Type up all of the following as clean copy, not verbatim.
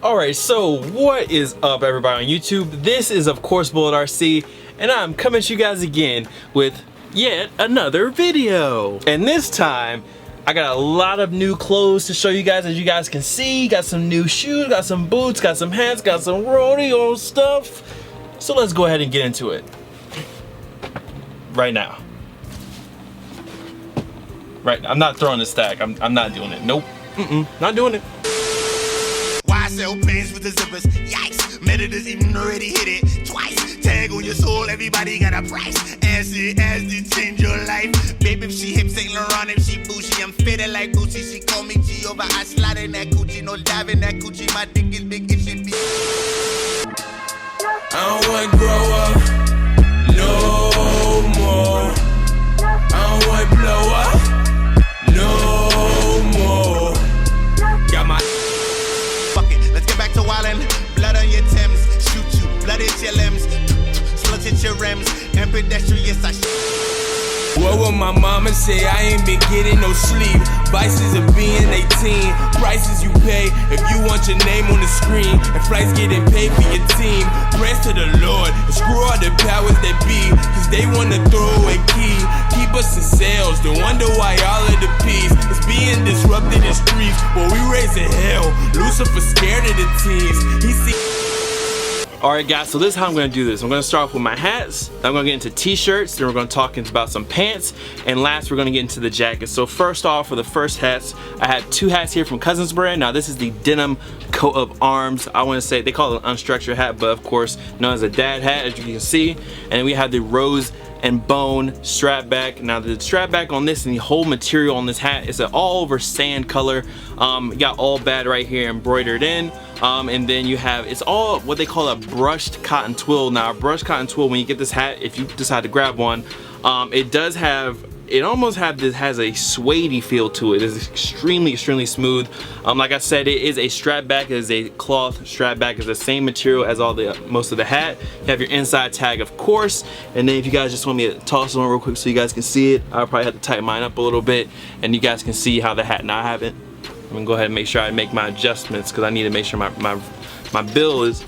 Alright, so what is up everybody on YouTube? This is of course Bullet RC, and I'm coming to you guys again with yet another video. And this time, I got a lot of new clothes to show you guys. As you guys can see, got some new shoes, got some boots, got some hats, got some rodeo stuff. So let's go ahead and get into it. Right now. Right, I'm not throwing the stack. I'm not doing it. Nope. Not doing it. Why sell pants with the zippers? Yikes! Meditors even already hit it twice. Tag on your soul, everybody got a price. Acid as to change your life. Baby, if she hip Saint Laurent, if she bougie, I'm fitted like Gucci. She call me Jehovah. I slide in that coochie, no dive in that coochie. My dick is big, it should be. I don't want to grow up no more. I don't want to blow up no more. Got my Fuck it, let's get back to wildin'. Blood on your Timbs, shoot you, blood at your limbs, slugs at your rims, and pedestrians I what would my mama say? I ain't been getting no sleep. Vices of being 18, prices you pay if you want your name on the screen, and flights getting paid for your team. Praise to the Lord and screw all the powers that be, cause they wanna throw away key, keep us in sales. Don't wonder why all of the peace is being disrupted in streets. Well, we raising hell, Lucifer scared of the teens. He see. Alright guys, so this is how I'm going to do this. I'm going to start off with my hats, then I'm going to get into t-shirts, then we're going to talk about some pants, and last we're going to get into the jackets. So first off, for the first hats, I have two hats here from Cousins brand. Now this is the denim coat of arms. I want to say, they call it an unstructured hat, but of course known as a dad hat, as you can see. And then we have the rose and bone strap back. Now the strap back on this and the whole material on this hat is an all over sand color. You got all bad right here embroidered in. And then you have, it's all what they call a brushed cotton twill. Now a brushed cotton twill, when you get this hat, if you decide to grab one, it does have, it almost has a suede feel to it. It's extremely smooth. Like I said, it is a strap back. It is a cloth strap back. It's the same material as all the most of the hat. You have your inside tag, of course, and then if you guys just want me to toss it on real quick so you guys can see it, I'll probably have to tighten mine up a little bit and you guys can see how the hat. Now I haven't. I'm gonna go ahead and make sure I make my adjustments because I need to make sure my bill is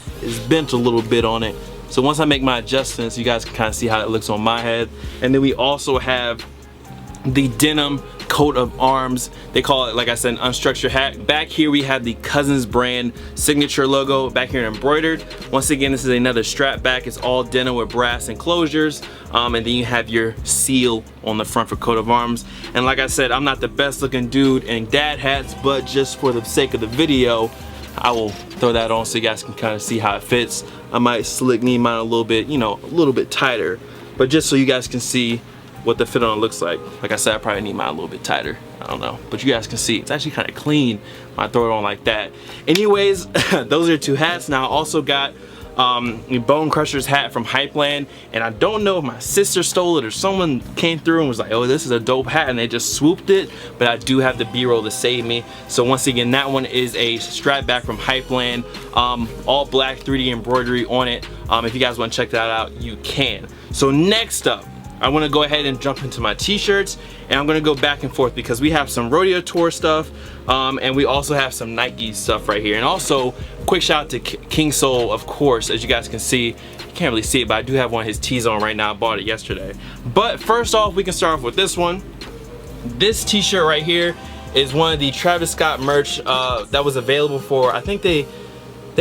bent a little bit on it. So once I make my adjustments, you guys can kind of see how it looks on my head. And then we also have the denim coat of arms. They call it, like I said, an unstructured hat. Back here we have the Cousins brand signature logo back here embroidered. Once again, this is another strap back. It's all denim with brass enclosures. And then you have your seal on the front for coat of arms. And like I said, I'm not the best looking dude in dad hats, but just for the sake of the video, I will throw that on so you guys can kind of see how it fits. I might slick knee mine a little bit, you know, a little bit tighter, but just so you guys can see what the fit on it looks like. Like I said, I probably need mine a little bit tighter. I don't know, but you guys can see it's actually kind of clean when I throw it on like that. Anyways, those are two hats. Now I also got the Bone Crusher's hat from Hypland, and I don't know if my sister stole it or someone came through and was like, oh, this is a dope hat, and they just swooped it, but I do have the B-roll to save me. So once again, that one is a strap back from Hypland, all black 3D embroidery on it. If you guys want to check that out, you can. So next up, I want to go ahead and jump into my t-shirts, and I'm going to go back and forth because we have some Rodeo Tour stuff, and we also have some Nike stuff right here. And also, quick shout out to King Soul, of course. As you guys can see, you can't really see it, but I do have one of his tees on right now. I bought it yesterday. But first off, we can start off with this one. This t-shirt right here is one of the Travis Scott merch that was available for, I think they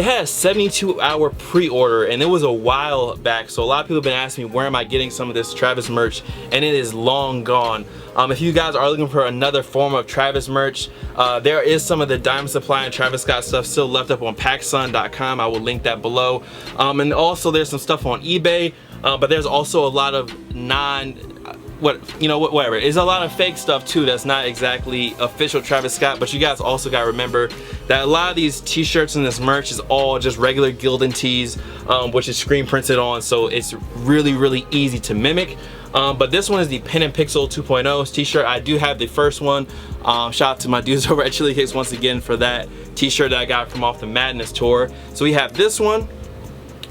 had a 72-hour pre-order, and it was a while back, so a lot of people have been asking me where am I getting some of this Travis merch, and it is long gone. If you guys are looking for another form of Travis merch, there is some of the Diamond Supply and Travis Scott stuff still left up on packsun.com. I will link that below. And also there's some stuff on eBay, but there's also a lot of whatever. There's a lot of fake stuff too that's not exactly official Travis Scott, but you guys also gotta remember that a lot of these t-shirts and this merch is all just regular Gildan tees, which is screen printed on, so it's really easy to mimic. But this one is the Pen and Pixel 2.0 t-shirt. I do have the first one. Shout out to my dudes over at Chili Kicks once again for that t-shirt that I got from off the Madness tour. So we have this one,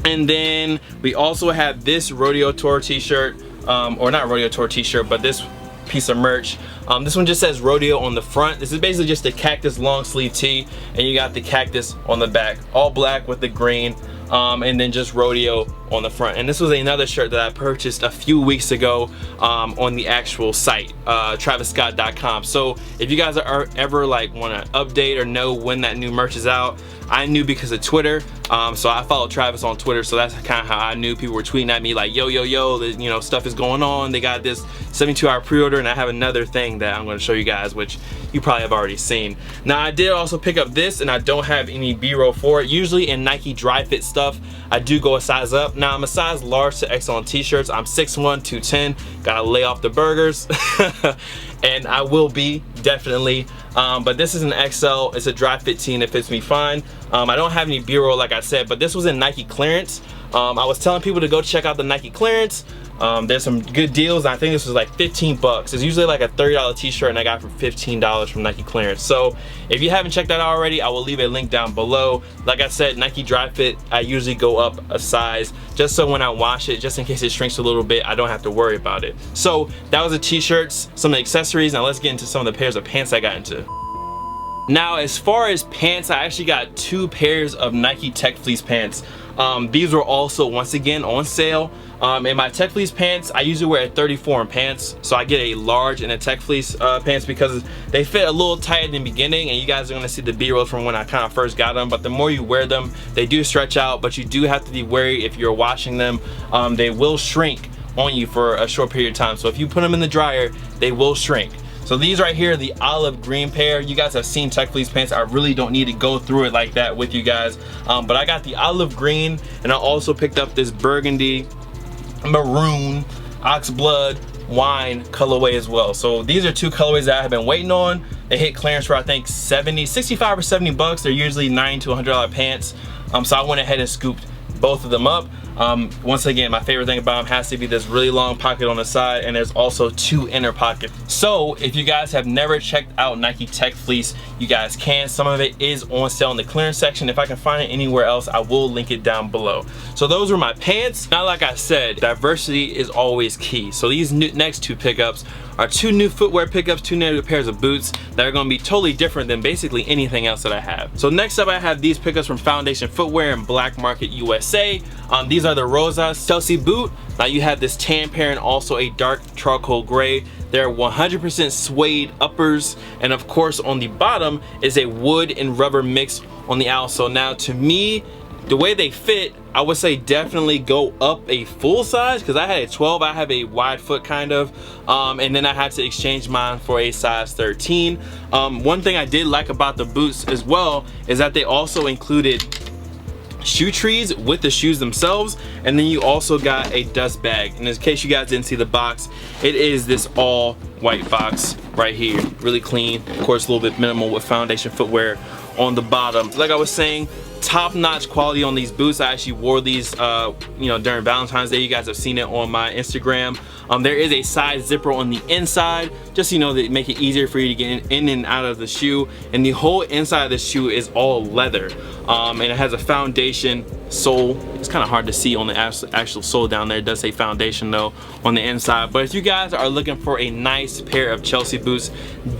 and then we also have this Rodeo Tour t-shirt, or not Rodeo Tour t-shirt, but this piece of merch. This one just says Rodeo on the front. This is basically just a cactus long sleeve tee, and you got the cactus on the back, all black with the green, and then just Rodeo on the front. And this was another shirt that I purchased a few weeks ago on the actual site, TravisScott.com. So if you guys are ever like want to update or know when that new merch is out, I knew because of Twitter. So I follow Travis on Twitter, so that's kind of how I knew. People were tweeting at me like, yo, you know, stuff is going on. They got this 72-hour pre-order, and I have another thing that I'm going to show you guys, which you probably have already seen. Now, I did also pick up this, and I don't have any B-roll for it. Usually in Nike dry fit stuff, I do go a size up. Now, I'm a size large to XL on t-shirts. I'm 6'1", 210. Gotta lay off the burgers. And I will be, definitely. But this is an XL. It's a dry fit tee, and it fits me fine. I don't have any B-roll, like I said, but this was in Nike clearance. I was telling people to go check out the Nike clearance. There's some good deals. I think this was like 15 bucks. It's usually like a $30 t-shirt, and I got it for $15 from Nike clearance. So if you haven't checked that out already, I will leave a link down below. Like I said, Nike dry fit, I usually go up a size just so when I wash it, just in case it shrinks a little bit, I don't have to worry about it. So that was the t-shirts, some of the accessories. Now let's get into some of the pairs of pants I got into. Now, as far as pants, I actually got 2 pairs of Nike Tech Fleece pants. These were also, once again, on sale. In my Tech Fleece pants, I usually wear a 34 in pants, so I get a large in a Tech Fleece pants because they fit a little tight in the beginning, and you guys are going to see the B-roll from when I kind of first got them. But the more you wear them, they do stretch out, but you do have to be wary if you're washing them. They will shrink on you for a short period of time, so if you put them in the dryer, they will shrink. So these right here, the olive green pair, you guys have seen Tech Fleece pants. I really don't need to go through it like that with you guys. But I got the olive green, and I also picked up this burgundy, maroon, ox blood, wine colorway as well. So these are 2 colorways that I have been waiting on. They hit clearance for I think 65 or 70 bucks. They're usually $90 to $100 pants. So I went ahead and scooped both of them up. Once again, my favorite thing about them has to be this really long pocket on the side, and there's also 2 inner pockets. So if you guys have never checked out Nike Tech Fleece, you guys can. Some of it is on sale in the clearance section. If I can find it anywhere else, I will link it down below. So those were my pants. Now, like I said, diversity is always key. So these next 2 pickups are 2 new footwear pickups, 2 new pairs of boots that are going to be totally different than basically anything else that I have. So next up, I have these pickups from Foundation Footwear and Black Market USA. These are the Rosas Chelsea boot. Now you have this tan pair and also a dark charcoal gray. They're 100% suede uppers, and of course on the bottom is a wood and rubber mix on the outsole. Now to me, the way they fit, I would say definitely go up a full size, because I had a 12, I have a wide foot kind of, and then I had to exchange mine for a size 13. One thing I did like about the boots as well is that they also included shoe trees with the shoes themselves, and then you also got a dust bag. And in case you guys didn't see the box, it is this all white box right here, really clean, of course a little bit minimal with Foundation Footwear on the bottom. Like I was saying, top-notch quality on these boots. I actually wore these you know, during Valentine's Day. You guys have seen it on my Instagram. There is a side zipper on the inside, just, you know, to make it easier for you to get in and out of the shoe. And the whole inside of the shoe is all leather, and it has a Foundation sole. It's kind of hard to see on the actual sole down there. It does say Foundation though on the inside. But if you guys are looking for a nice pair of Chelsea boots,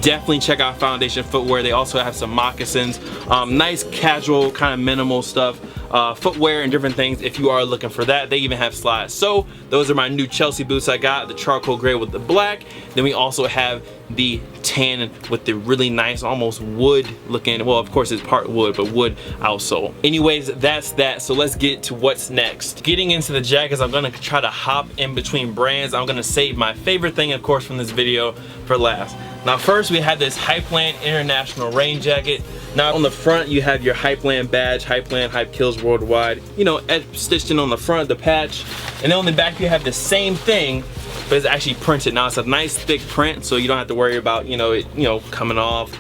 definitely check out Foundation Footwear. They also have some moccasins, nice casual kind of minimal stuff, footwear and different things if you are looking for that. They even have slides. So those are my new Chelsea boots I got, the charcoal gray with the black. Then we also have the tan with the really nice, almost wood looking, well of course it's part wood, but wood outsole. Anyways, that's that. So let's get to what's next. Getting into the jackets, I'm gonna try to hop in between brands. I'm gonna save my favorite thing, of course, from this video for last. Now first we have this Hypland International Rain Jacket. Now on the front you have your Hypland badge, Hypland, Hype Kills Worldwide, you know, stitched in on the front, the patch. And then on the back you have the same thing, but it's actually printed. Now it's a nice thick print, so you don't have to worry about, you know, it, you know, coming off,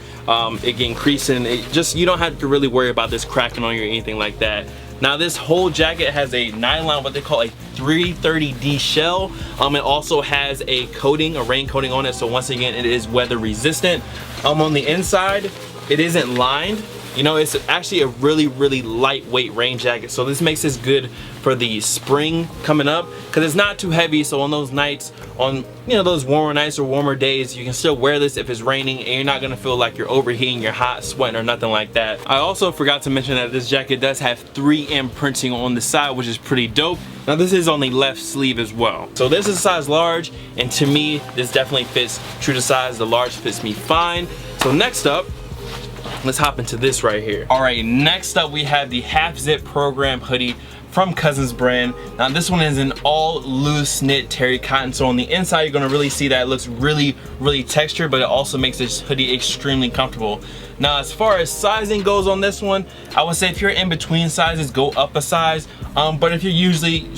it getting creasing. It just, you don't have to really worry about this cracking on you or anything like that. Now this whole jacket has a nylon, what they call a 330D shell. It also has a coating, a rain coating on it, so once again it is weather resistant. On the inside it isn't lined, You know, it's actually a really lightweight rain jacket, so this makes this good for the spring coming up because it's not too heavy. So on those nights, on those warmer nights or warmer days, you can still wear this if it's raining and you're not gonna feel like you're overheating, you're hot, sweating, or nothing like that. I also forgot to mention that this jacket does have 3M printing on the side, which is pretty dope. Now this is on the left sleeve as well. So this is a size large, and to me, this definitely fits true to size. The large fits me fine. So next up, let's hop into this right here. All right, next up we have the half zip program hoodie from Cousins brand. Now this one is an all loose knit terry cotton, so on the inside you're gonna really see that it looks really textured, but it also makes this hoodie extremely comfortable. Now as far as sizing goes on this one, I would say if you're in between sizes, go up a size, but if you're usually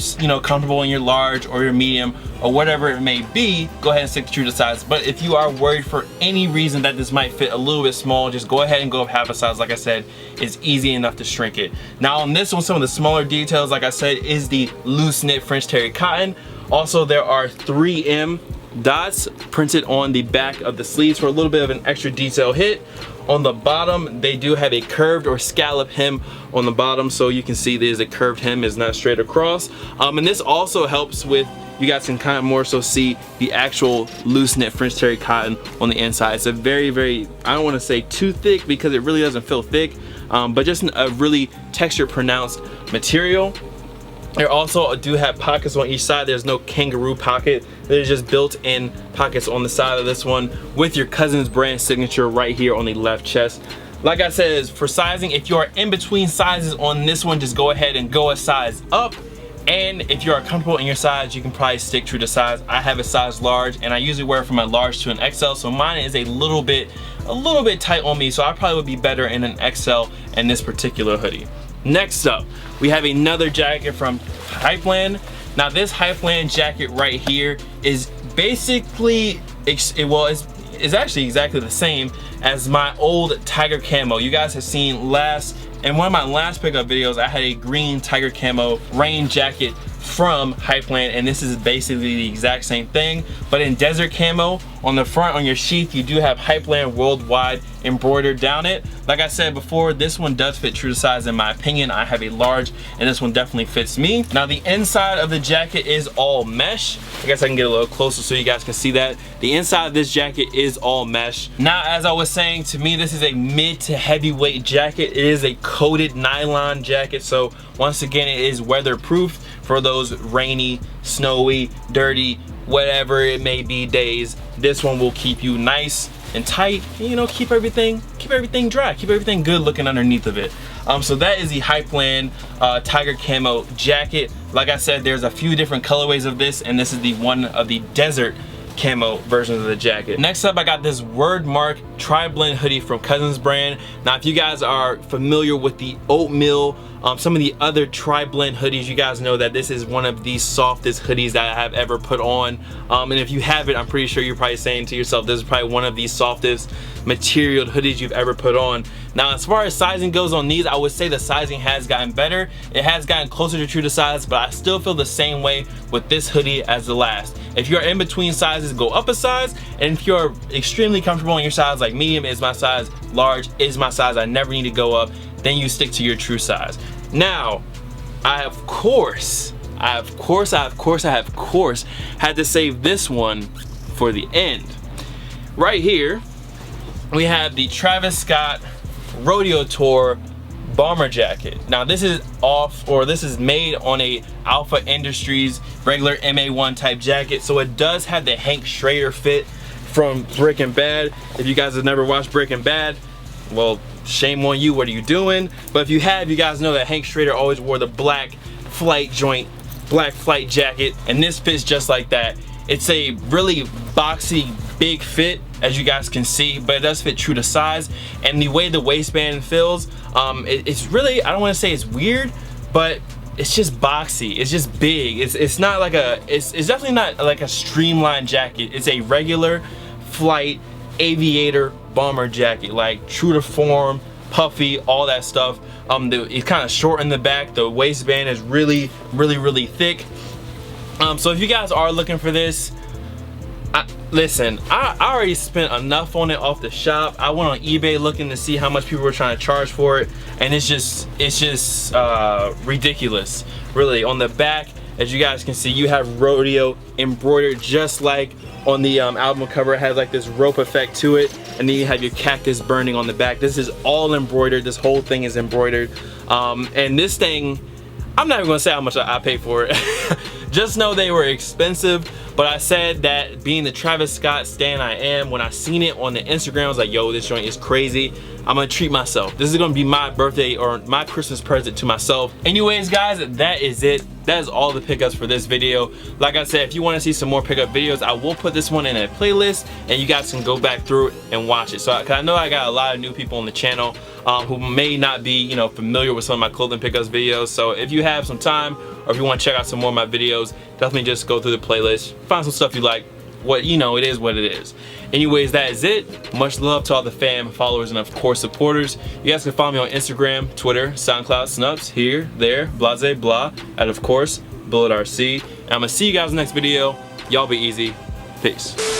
comfortable in your large or your medium or whatever it may be, go ahead and stick true to size. But if you are worried for any reason that this might fit a little bit small, just go ahead and go up half a size. Like I said, it's easy enough to shrink it. Now on this one, some of the smaller details, like I said, is the loose knit French terry cotton. Also, there are 3M dots printed on the back of the sleeves for a little bit of an extra detail hit. On the bottom, they do have a curved or scallop hem on the bottom, so you can see there's a curved hem, is not straight across. And this also helps with, you guys can kind of more so see the actual loose knit French terry cotton on the inside. It's a very, I don't want to say too thick because it really doesn't feel thick, but just a really texture pronounced material. They also do have pockets on each side. There's no kangaroo pocket. There's just built-in pockets on the side of this one with your Cousins brand signature right here on the left chest. Like I said, for sizing, if you are in between sizes on this one, just go ahead and go a size up. And if you are comfortable in your size, you can probably stick true to size. I have a size large, and I usually wear from a large to an XL, so mine is a little bit tight on me, so I probably would be better in an XL in this particular hoodie. Next up, we have another jacket from Hypland. Now this Hypland jacket right here is basically, it's actually exactly the same as my old tiger camo. You guys have seen in one of my last pickup videos, I had a green tiger camo rain jacket from Hypland, and this is basically the exact same thing, but in desert camo. On the front, on your sheath, you do have Hypland Worldwide embroidered down it. Like I said before, this one does fit true to size in my opinion. I have a large, and this one definitely fits me. Now the inside of the jacket is all mesh. I guess I can get a little closer so you guys can see that. The inside of this jacket is all mesh. Now, as I was saying, to me this is a mid to heavyweight jacket. It is a coated nylon jacket, so once again it is weatherproof for those rainy, snowy, dirty, whatever it may be days. This one will keep you nice and tight, and, keep everything dry, keep everything good looking underneath of it. So that is the Hypland tiger camo jacket. Like I said, there's a few different colorways of this, and this is the one of the desert camo version of the jacket. Next up, I got this Wordmark tri-blend hoodie from Cousins brand. Now if you guys are familiar with the oatmeal, some of the other tri-blend hoodies, you guys know that this is one of the softest hoodies that I have ever put on, and if you have it, I'm pretty sure you're probably saying to yourself, this is probably one of the softest material hoodies you've ever put on. Now as far as sizing goes on these, I would say the sizing has gotten better. It has gotten closer to true to size, but I still feel the same way with this hoodie as the last. If you're in between sizes, go up a size, and if you're extremely comfortable in your size, like medium is my size, large is my size, I never need to go up, then you stick to your true size. Now, I of course had to save this one for the end. Right here, we have the Travis Scott Rodeo Tour bomber jacket. Now this is made on a Alpha Industries regular MA1 type jacket, so it does have the Hank Schrader fit from Breaking Bad. If you guys have never watched Breaking Bad, well, shame on you, what are you doing? But if you have, you guys know that Hank Schrader always wore the black flight jacket, and this fits just like that. It's a really boxy, big fit, as you guys can see, but it does fit true to size, and the way the waistband feels, it's really, I don't want to say it's weird, but it's just boxy, it's just big. It's not like it's definitely not like a streamlined jacket. It's a regular flight aviator bomber jacket, like true to form, puffy, all that stuff. It's kind of short in the back. The waistband is really thick. So if you guys are looking for this, Listen, I already spent enough on it off the shop. I went on eBay looking to see how much people were trying to charge for it, and it's just ridiculous. Really, on the back, as you guys can see, you have Rodeo embroidered just like on the album cover. It has like this rope effect to it, and then you have your cactus burning on the back. This is all embroidered. This whole thing is embroidered. And this thing, I'm not even gonna say how much I paid for it. Just know they were expensive, but I said that being the Travis Scott stan I am, when I seen it on the Instagram, I was like, yo, this joint is crazy. I'm gonna treat myself. This is gonna be my birthday or my Christmas present to myself. Anyways, guys, that is it. That is all the pickups for this video. Like I said, if you wanna see some more pickup videos, I will put this one in a playlist and you guys can go back through it and watch it. So, cause I know I got a lot of new people on the channel who may not be, you know, familiar with some of my clothing pickups videos. So if you have some time, or if you want to check out some more of my videos, definitely just go through the playlist, find some stuff you like. What, you know, it is what it is. Anyways, that is it. Much love to all the fam, followers, and of course supporters. You guys can follow me on Instagram, Twitter, SoundCloud, Snups, here, there, blase, blah, and of course, Bullet RC. And I'm gonna see you guys in the next video. Y'all be easy. Peace.